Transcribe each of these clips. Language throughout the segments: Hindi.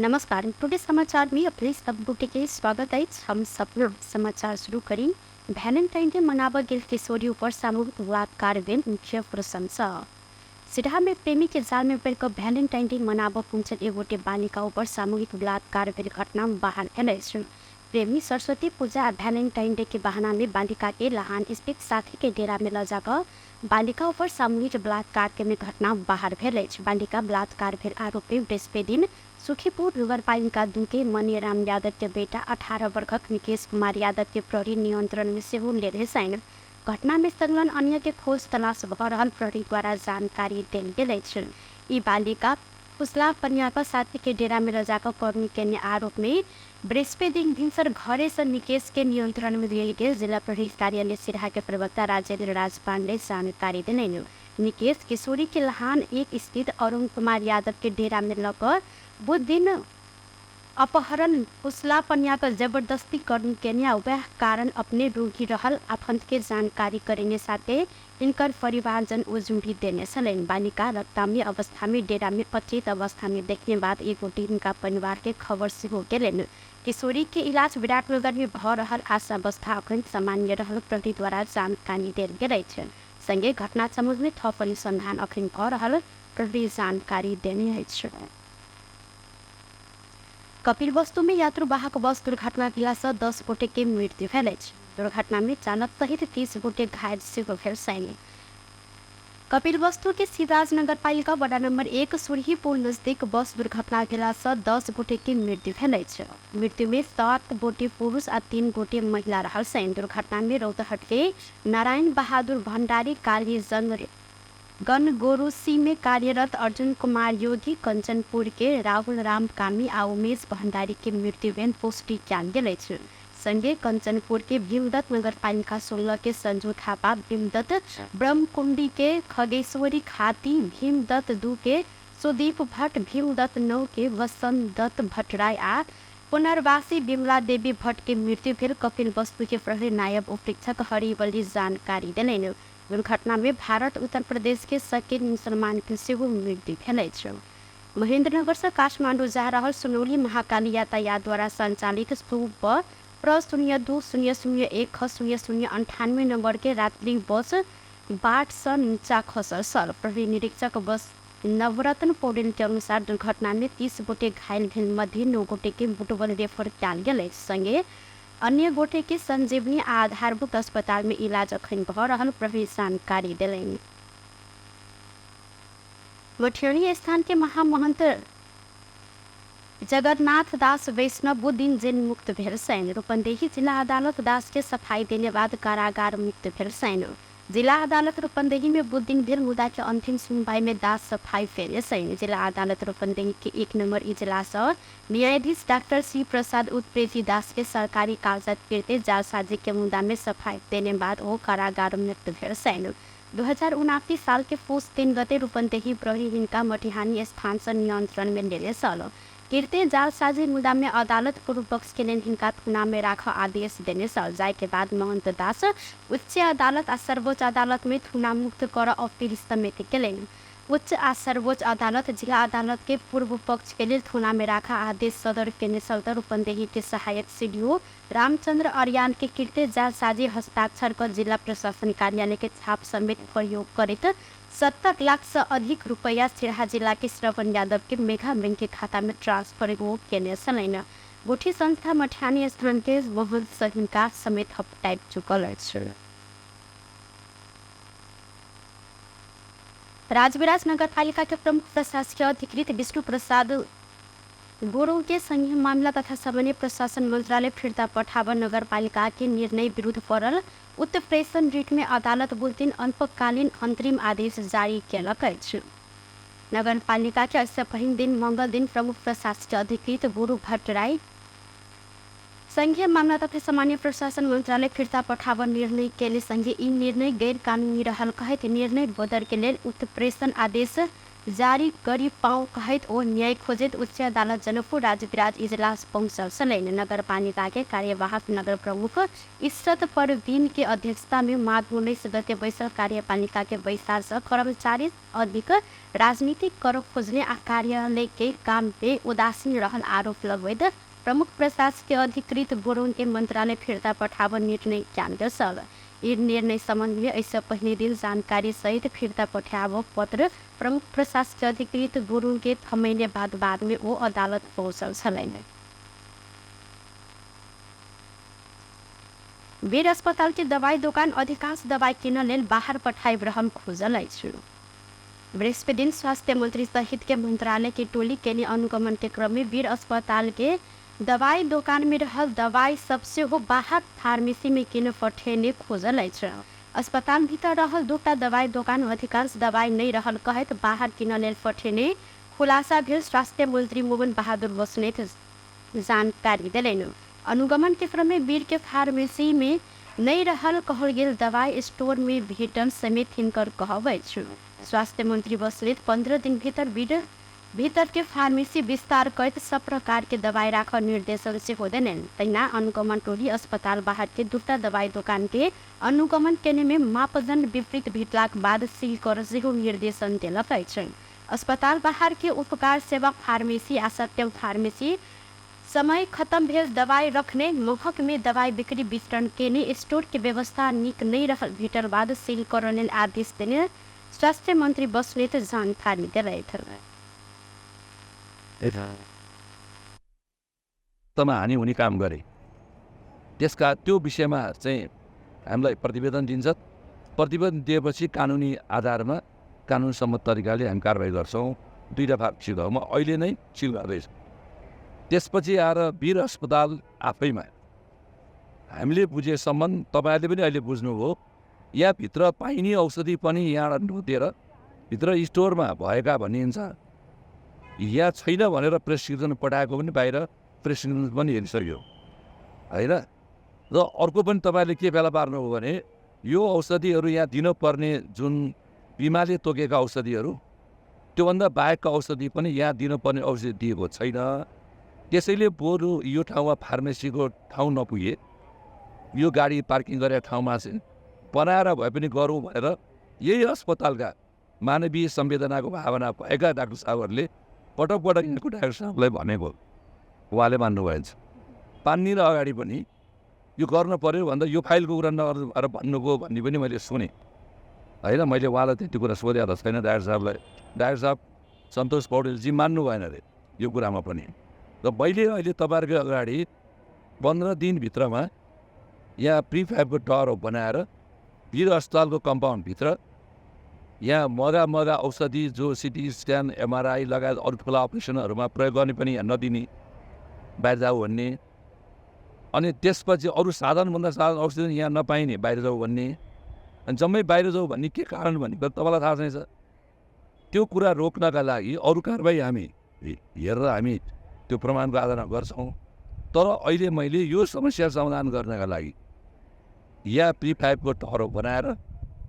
नमस्कार। टुडे समाचार में अपने सबको के स्वागत है। हम सपना समाचार शुरू करें। भ्यालेन्टाइन डे मनावा गेल किशोरी पर सामूहिक बलात्कार भेल मुख्य प्रशंसा। सिराहा में प्रेमी के जाल में पड़कर भ्यालेन्टाइन डे मनावा पहुंचल एगोटे बालिका पर सामूहिक बलात्कार भेल घटना बाहर आयल। प्रेमी सरस्वती पूजा भ्यालेन्टाइन डे के बहाना में बालिका के लहान स्थित साथी के डेरा में ले जाकर बालिका पर सामूहिक बलात्कार के में घटना बाहर भेल। बालिका बलात्कार भेल आरोपी बृहस्पति दिन सुखीपुर नगरपालिका 2 के मनीराम यादव के बेटा 18 वर्षक निकेश कुमार यादव के प्रहरी नियंत्रण में से ले साइन। घटना में संलग्न अन्य के खोज तलाश भ रहल प्रहरी द्वारा जानकारी देल गेल। ई बालिका पुसला पनियाका साथी के डेरा में ले जाकर कर्मी के आरोप में बृहस्पति दिन भिनसर घरे से निकेश के नियंत्रण में दिए गए जिला प्रहरी कार्यालय सिराहा के प्रवक्ता राजेंद्र राजपाल ने जानकारी दिले। निकेश किशोरी के लहान एक स्थित अरुण कुमार यादव के डेरा में लकर बुध दिन अपहरण पुसला पनिया पर जबरदस्ती करने के वह कारण अपने रोगी रहल आफंत के जानकारी करने साथे इनकर परिवारजन उजुड़ी देने सलेन। बालिका रक्तामी अवस्था में डेरा में पचित अवस्था में देखने बाद एक इनका परिवार के खबर से हो गए। किशोरी के इलाज विराटनगर में भ रहल आशा अवस्था अखन सामान्य रहल प्रहरी द्वारा जानकारी देल गेल। संगे घटना संबंध में थप अनुसंधान अखन भ रहल प्रहरी जानकारी देने। कपिलवस्तु में यात्रुवाहक बस दुर्घटना भेला से 10 गोटे के मृत्यु भेल। दुर्घटना में चालक सहित 30 गोटे घायल सेहो भेल। कपिलवस्तु के शिवराज नगरपालिका वडा नंबर 1 सुरहीपुर नजदीक बस दुर्घटना भेला से 10 गोटे के मृत्यु भेल। मृत्यु में 7 गोटे पुरुष और 3 गोटे महिला रहल। दुर्घटना में रौतहट के नारायण बहादुर भंडारी कार्य गनगोरुसी में कार्यरत अर्जुन कुमार योगी, कंचनपुर के राहुल राम कामी और उमेश भंडारी के मृत्यु भेल पुष्टि कयल गेल। संगे कंचनपुर के भीमदत्त नगरपालिका 16 के संजू थापा, भीमदत्त ब्रह्मकुंडी के खगेश्वरी खाती, भीमदत्त 2 के सुदीप भट्ट, भीमदत्त 9 के वसंत दत्त भट्टराय आ पुनर्वासी बिमला देवी भट्ट के मृत्यु भेल। कपिलवस्तु के प्रहरी नायब उपरीक्षक हरिवल्ली जानकारी दिले। दुर्घटना में भारत उत्तर प्रदेश के शकील मुसलमान के सेहो मृत्यु भेल। महेंद्रनगर से काठमांडू जा रहा सुनौली महाकाली यातायात द्वारा संचालित सुपर प्र 0200100098 नंबर के रात्रि बस बाट से नीचा खसल सल। प्रहरी निरीक्षक बस नवरत्न पौडेल के अनुसार दुर्घटना में 30 गोटे घायल भेल मध्य 9 गोटे के बुटवल रेफर कयल गेल। संगे अन्य गोटे के संजीवनी आधारभूत अस्पताल में इलाज अखन भ रहल प्रहरी जानकारी दिले। मठियरी स्थान के महामहंत जगन्नाथ दास वैष्णव बुध दिन जेल मुक्त भेल। रूपंदेही जिला अदालत दास के सफाई देने बाद कारागार मुक्त भेल। जिला अदालत रूपंदेही में बुध दिन भेल मुद्दा के अंतिम सुनवाई में दास सफाई फेरे। जिला अदालत रूपंदेही के 1 नंबर इजलास न्यायाधीश डॉक्टर सी प्रसाद उत्प्रेती दास के सरकारी कागजात गिरते जालसाजी के मुद्दा में सफाई देने बाद वो कारागार मुक्त भेल। 2029 साल के पुष 3 गते रूपंदेही प्रहरी हिनका मटिहानी स्थान से नियंत्रण में ले सल। गिरते जालसाजी मुद्दा में अदालत पूर्व पक्ष के लिए हिनका थुना में राख आदेश देने सल। जाय के बाद महंत दास उच्च अदालत और सर्वोच्च अदालत में थुना मुक्त कर अपील समिति के लिए उच्च और सर्वोच्च अदालत जिला अदालत के पूर्व पक्ष के लिए थुना में राखा आदेश सदर के चलते रूपंदेही के सहायक सीडीओ रामचंद्र अरियान के गिरते जालसाजी हस्ताक्षर कर जिला प्रशासन कार्यालय के छाप समेत प्रयोग करित 70 लाख से अधिक रुपया सिराहा जिला के श्रवण यादव के मेघा बैंक के खाता में ट्रांसफर हो केने सलैन। गुठी संस्था मठियानी स्थान के बहुत सहिंका समेत हपटाइप चुकल। राजविराज नगरपालिका के प्रमुख प्रशासकीय अधिकृत विष्णु प्रसाद गुरु के संघीय मामला तथा सामान्य प्रशासन मंत्रालय फिर्ता पठावा नगरपालिका के निर्णय विरुद्ध पड़ल उत्प्रेषण रिट में अदालत बुध दिन अल्पकालीन अंतरिम आदेश जारी कयलक। नगरपालिका के इससे पहिल दिन मंगल दिन प्रमुख प्रशासकीय अधिकृत गुरु भट्टराय संघीय मामला तथा सामान्य प्रशासन मंत्रालय फिर्ता पठावा निर्णय के लिए संघीय ई निर्णय गैर कानूनी रहल कहत निर्णय बदल के लिए उत्प्रेषण आदेश जारी गरी पाउँ कहैत ओ न्याय खोजित उच्च अदालत जनकपुर राजविराज इजलास पहुंचल छलैन। नगरपालिका के कार्यवाहक नगर प्रमुख इशरत परवीन के अध्यक्षता में माघ 19 गते बैसल कार्यपालिका के बैसार से कर्मचारी अधिक राजनीतिक कर खोजने आ कार्यालय के काम पे उदासीन रहल आरोप लगवैत प्रमुख प्रशासकीय अधिकृत गुरुङ के मंत्रालय फिर्ता पठाव निर्णय जान छल। यी निर्णय सम्बन्ध में ऐसे पहले दिन जानकारी सहित फिर्ता पठाव पत्र प्रमुख प्रशासकीय अधिकृत गुरुङ के थमैने बाद में वो अदालत पहुंचल छलैन। वीर अस्पताल के दवाई दुकान अधिकांश दवाई किन्न लेल बाहर पठाइब रहम खोजल अछि। बृहस्पति दिन स्वास्थ्य मंत्री सहित के मंत्रालय की टोली के लिए अनुगमन के क्रम में वीर अस्पताल के दवाई दुकान में रहल दवाई सबसे हो बाहर फार्मेसी में किन पठेने खोजल अछि। अस्पताल भीतर रहल दूटा दवाई दुकान अधिकांश दवाई नहीं रहल कहत बाहर किन लेल पठेने खुलासा भेल स्वास्थ्य मंत्री मोहन बहादुर बस्नेत जानकारी दिलैन। अनुगमन के क्रम में वीर के फार्मेसी में नहीं रहल कहल गेल दवाई स्टोर में भेटन समेत हिनकर कहब अछि। स्वास्थ्य मंत्री बस्नेत 15 दिन भीतर के फार्मेसी विस्तार करते सब प्रकार के दवाई राख निर्देशन से हो देने। तैना अनुगमन टोली अस्पताल बाहर के दूटा दवाई दुकान के अनुगमन केने में मापदंड विपरीत भेटलाक बाद सील कर निर्देशन दिलक अछि। अस्पताल बाहर के उपकार सेवक फार्मेसी आ सत्यम फार्मेसी समय खत्म भेल दवाई रखने महक में दवाई बिक्री वितरण केने स्टोर के व्यवस्था निक नहीं रहल भेटल बाद सील कर आदेश देने स्वास्थ्य मंत्री बस्नेत जानकारी दिलैथ। तमा हानि हुने काम गरे त्यसका त्यो विषयमा चाहिँ हामीलाई प्रतिवेदन दिन्छ। प्रतिवेदन दिएपछि कानुनी आधारमा कानुन सम्मत तरिकाले हामी कारबाही गर्छौँ। 2 दफा सिल म अहिले नै सिल गर्दैछु। त्यसपछि आएर वीर अस्पताल आफैमा हामीले बुझेसम्म तपाईँहरूले पनि अहिले बुझ्नुभयो यहाँ भित्र पाइने औषधि पनि यहाँ नदिएर भित्र स्टोरमा भएका भनिन्छ। यहाँ छैन भनेर प्रेस्क्रिप्सन पठाएको पनि बाहिर प्रेस्क्रिप्सन पनि हेरिसक्यो होइन। र अर्को पनि तपाईँले के फेला पार्नुभयो भने यो औषधिहरू यहाँ दिनुपर्ने जुन बिमाले तोकेका औषधिहरू त्योभन्दा बाहेकका औषधि पनि यहाँ दिनुपर्ने औषधि दिएको छैन। त्यसैले बरु यो ठाउँमा फार्मेसीको ठाउँ नपुगे यो गाडी पार्किङ गरेर ठाउँमा चाहिँ बनाएर भए पनि गरौँ भनेर यही अस्पतालका मानवीय संवेदनाको भावना भएका डाक्टर साहबहरूले पटक पटक यहाँको डाक्टर साहबलाई भनेको उहाँले मान्नुभएछ। पान्नी र अगाडि पनि यो गर्नु पर्यो भन्दा यो फाइलको कुरा नगर्नु भनेर भन्नुभयो भन्ने पनि मैले सुने होइन। मैले उहाँलाई त्यति कुरा सोधेको छैन डाक्टर साहबलाई। डाक्टर साहब सन्तोष पौडेलजी मान्नु भएन अरे यो कुरामा पनि। र मैले अहिले तपाईँहरूको अगाडि 15 दिनभित्रमा यहाँ प्रिफ्याबको टहर बनाएर वीर अस्पतालको कम्पाउन्डभित्र यहाँ मगा औषधि जो सिटी स्क्यान एमआरआई लगायत अरू ठुला अपरेसनहरूमा प्रयोग गर्ने पनि यहाँ नदिने बाहिर जाऊ भन्ने। अनि त्यसपछि अरू साधनभन्दा साधन औषधि यहाँ नपाइने बाहिर जाऊ भन्ने। अनि जम्मै बाहिर जाऊ भन्ने के कारण भनेको तपाईँलाई थाहा छैन। त्यो कुरा रोक्नका लागि अरू कारबाही हामी हेरेर हामी त्यो प्रमाणको आधारमा गर्छौँ। तर अहिले मैले यो समस्या समाधान गर्नका लागि यहाँ प्रिफाइबको टहरो बनाएर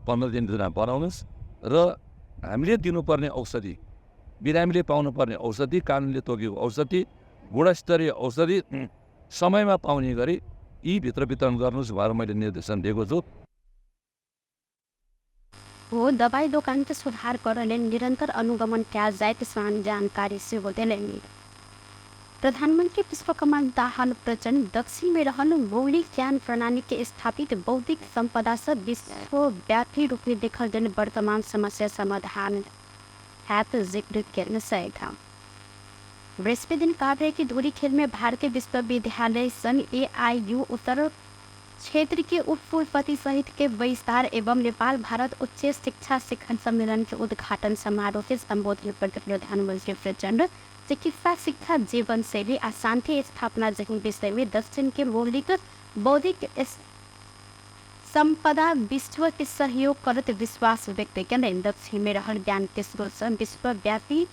15 दिनमा बनाउनुहोस् र हामीले दिनुपर्ने औषधि बिरामीले पाउनुपर्ने औषधि कानुनले तोकेको औषधि गुणस्तरीय औषधि समयमा पाउने गरी यी भित्र वितरण गर्नुहोस् भनेर मैले निर्देशन दिएको छु। हो दवाई दुकान के सुधार करने निरंतर अनुगमन किया जाए किसान जानकारी से होते लेंगे। प्रधानमंत्री पुष्पकमल दाहाल प्रचंड दक्षिण में रहने मौलिक ज्ञान प्रणाली के स्थापित बौद्धिक संपदा से विश्वव्यापी रूप में देखल गए वर्तमान समस्या समाधान है जिक्र करने से था। बृहस्पति दिन काबरे की धूरी खेल में भारतीय विश्वविद्यालय संघ AIU उत्तर क्षेत्र के उप कुलपति सहित के विस्तार एवं नेपाल भारत उच्च शिक्षा शिखर सम्मेलन के उद्घाटन समारोह के संबोधित करते प्रधानमंत्री प्रचंड चिकित्सा शिक्षा जीवन शैली और शांति स्थापना जैसे विषय में दक्षिण के मौलिक बौद्धिक संपदा विश्व के सहयोग करते विश्वास व्यक्त किया। दक्षिण में रहल ज्ञान के स्रोत से विश्वव्यापी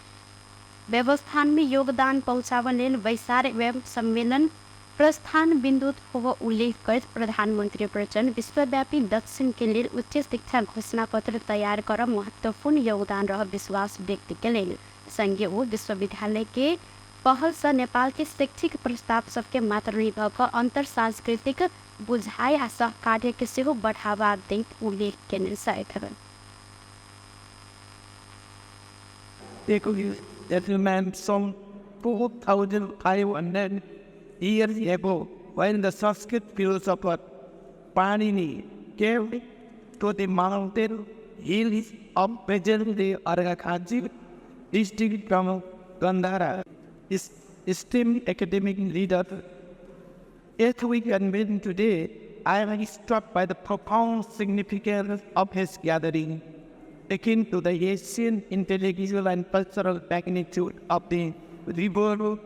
व्यवस्थान में योगदान पहुँचावन वैसार एवं सम्मेलन प्रस्थान बिन्दु हो उल्लेख करत प्रधानमन्त्री प्रचण्ड विश्वव्यापी दक्षिण के लिए उच्च शिक्षा घोषणा पत्र तैयार कर महत्वपूर्ण योगदान रह विश्वास व्यक्त कयलनि। संघीय ओ विश्वविद्यालय के पहल से नेपाल के शैक्षिक प्रस्ताव सबके मात्र निर्भर कर अंतर सांस्कृतिक बुझाइ आ सहकार्य के सेहो बढ़ावा दैत उल्लेख कयलनि। Some 4,500 years ago, when the Sanskrit philosopher Panini came to the mountain hills of present-day Arghakhanchi district from Gandhara, his esteemed academic leader, as we convene today, I am struck by the profound significance of his gathering, akin to the ancient intellectual and cultural magnitude of the river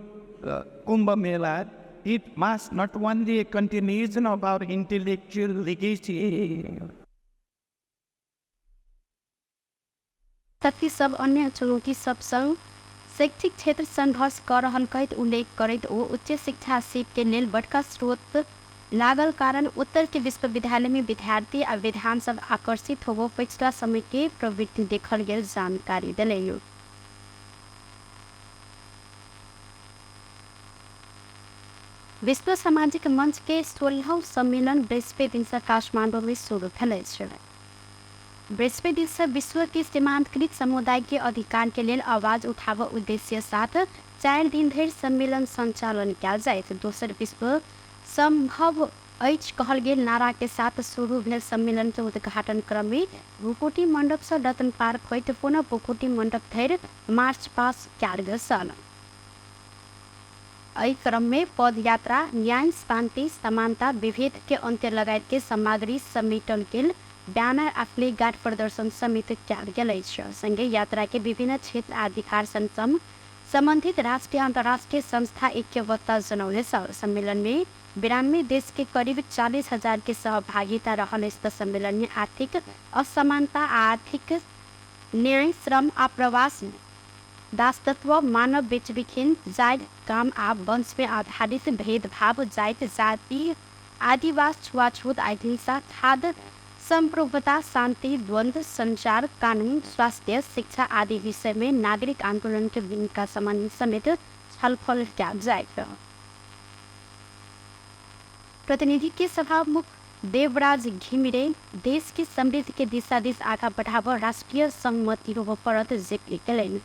Kumbh Mela. It must not only a continuation of our intellectual legacy. तथी सब अन्य चुनौती सब संग शैक्षिक क्षेत्र संघर्ष कर रहल कहत उल्लेख करत ओ उच्च शिक्षा सीप के लेल बड़का स्रोत लागल कारण उत्तर के विश्वविद्यालय में विद्यार्थी आ विद्वान सब आकर्षित होबो पिछला समय के प्रवृत्ति देखल गेल जानकारी दिलैयो। विश्व सामाजिक मंच के 16वां सम्मेलन बृहस्पति दिन से काठमांडू में शुरू भेल छै। बृहस्पति दिन से विश्व के सीमांतकृत समुदाय के अधिकार के लिए आवाज उठाव उद्देश्य साथ 4 दिन धरि सम्मेलन संचालन कयल जायत। दोसर विश्व संभव अछि कहल गेल नारा के साथ शुरू भेल सम्मेलन के उद्घाटन क्रम में भूकोटी मंडप से रतन पार्क होइत पुनः भूकोटी मंडप धरि मार्च पास कयल गेल छल। एहि क्रम में पद यात्रा, न्याय, शांति, समानता, विभेद के अंत्य लगायत के सामग्री समेटल गेल बैनर आ फ्लैग गार्ड प्रदर्शन समित कयल गेल अछि। संगे यात्रा के विभिन्न क्षेत्र आ अधिकार संबंधित राष्ट्रीय अंतर्राष्ट्रीय संस्था ऐक्यवत्ता जनौले छ। सम्मेलन में 92 देश के करीब 40,000 के सहभागिता रहल। इस सम्मेलन में आर्थिक असमानता, आर्थिक न्याय, श्रम आ प्रवास, दासत्व, मानव बेचबिखन, जाति, काम आ वंश में आधारित भेदभाव, जाति, जाति, आदिवास, छुआछूत, अहिंसा, खाद्य संप्रभुता, शांति, द्वंद्व, संचार, कानून, स्वास्थ्य, शिक्षा आदि विषय में नागरिक आंदोलन के भूमिका संबंधी समेत छलफल कयल जायत। प्रतिनिधि के सभामुख देवराज घिमिरे देश की समृद्धि के दिशा दिश आगा बढ़ाव राष्ट्रीय संगमति होबो परत जिक्र कयलनि।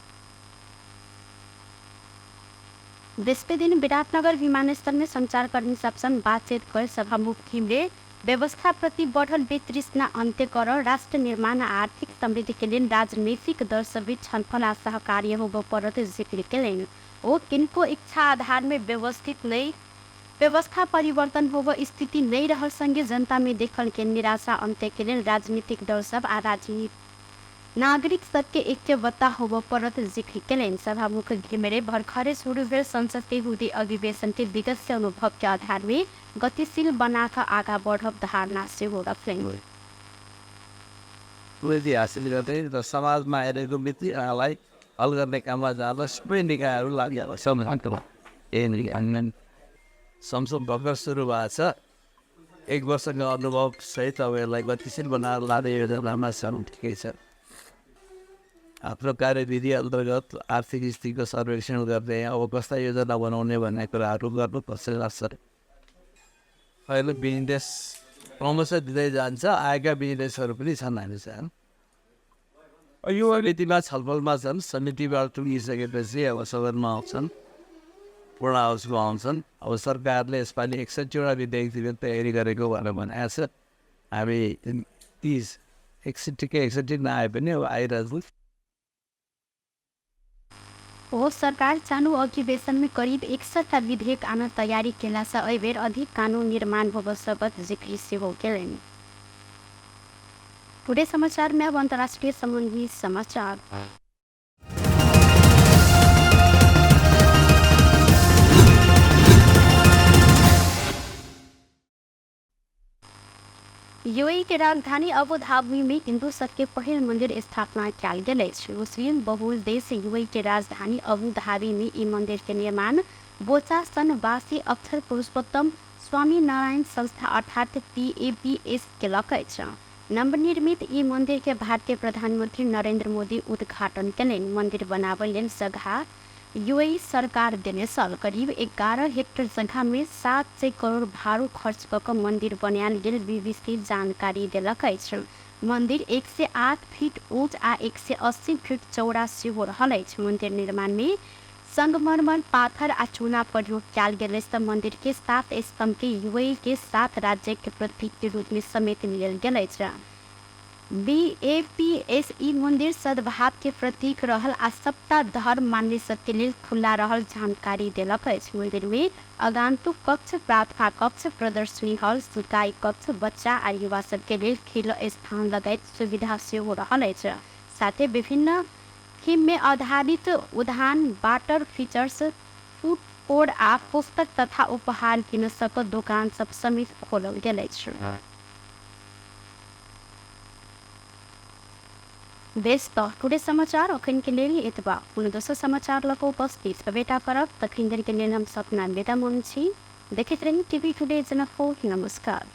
बृहस्पति दिन विराटनगर विमानस्थल में संचारकर्मी सबसन बातचीत कर सभामुख घिमिरे व्यवस्था प्रति बढ़ल वितृष्णा अंत्य कर राष्ट्र निर्माण आ आर्थिक समृद्धि के लिए राजनीतिक दल सब बीच छलफल आ सहकार्य होबो परत जिक्र कयलनि। ओ किनको इच्छा आधार में व्यवस्था परिवर्तन होबो स्थिति नहीं रहल संगे जनता में देखल के निराशा अंत्य के लिए राजनीतिक दल सब आ नागरिक सबके ऐक्यवत्ता होबो परत जिक्र कयलनि। सभामुख घिमिरे भर्खरे शुरू भेल संसद के हुदी अधिवेशन के विगत से अनुभव के आधार में गतिशील बनाकर आगा बढ़ब धारणा से हो रखलनि। हासिल गर्दै र समाजमा हेरेको मित्रलाई हल गर्ने काममा जाँदा सबै निकायहरू लाग्यो। संसद भर्खर सुरु भएको छ। 1 वर्षको अनुभव सहित अब यसलाई गतिशील बनाएर लाने योजनामा छन्। ठिकै छ। आफ्नो कार्यविधि अन्तर्गत आर्थिक स्थितिको सर्वेक्षण गर्ने अब कस्ता योजना बनाउने भन्ने कुराहरू गर्नुपर्छ लाग्छ। अहिले बिजनेस क्रमशः दिँदै जान्छ। आएका बिजनेसहरू पनि छन् हामीसँग। यो समितिमा छलफलमा छन्। समितिबाट टुङ्गिसकेपछि अब सदनमा आउँछन्, पूर्ण हाउसमा आउँछन्। अब सरकारले यसपालि 61वटा विधेयक तयारी गरेको भनेर भनेको छ। हामी 30 61 नआए पनि अब आइरहेको। ओ सरकार चालू अधिवेशन में करीब 61 विधेयक आना तैयारी केला से एहि बेर अधिक कानून निर्माण होबो सबत जिक्र सेहो कयलनि। टुडे समाचार में अब अंतर्राष्ट्रीय संबंधी समाचार। यूएई के राजधानी अबू धाबी में हिंदू सब के पहल मंदिर स्थापना कयल गेल अछि। मुस्लिम बहुल देश यूएई के राजधानी अबू धाबी में ई मंदिर के निर्माण बोचासनवासी अक्षर पुरुषोत्तम स्वामीनारायण संस्था अर्थात TAPS के लकै छ। नवनिर्मित ई मंदिर के भारतीय प्रधानमंत्री नरेंद्र मोदी उद्घाटन करें। मंदिर बनावे लेल जगह UAE सरकार देने साल करीब 11 हेक्टेयर जगह में 700 करोड़ भारू खर्च कर मंदिर बनायल गेल BBC जानकारी दिलकै छ। मंदिर 108 फीट ऊंच आ 180 फीट चौड़ा सेहो रहल अछि। मंदिर निर्माण में संगमरमर पाथर आ चूना प्रयोग कयल गेल अछि। मंदिर के 7 स्तंभ के UAE के 7 राज्य के प्रतीक के रूप में समेत लेल गेल अछि। BAPS ई मंदिर सद्भाव के प्रतीक रहल आ सबटा धर्म मानने सबके लेल खुला रहल जानकारी दिलक अछि। मंदिर में आगंतुक कक्ष, प्रार्थना कक्ष, प्रदर्शनी हॉल, सिकाई कक्ष, बच्चा आ युवा सबके लेल खेल स्थान लगायत सुविधा सेहो रहल अछि। साथे विभिन्न थीम में आधारित उद्यान, वाटर फीचर्स, फूड कोर्ट आ पुस्तक तथा उपहार किन सक दुकान सब समेत खोलल गेल अछि। बेस त टुडे समाचार अखन के लिए एतबा। कुन दोसर समाचार लको उपस्थित बेटा करब तखन के लिए हम सपना बेटा मन छी। देखैत रही TV टुडे जनकपुर। नमस्कार।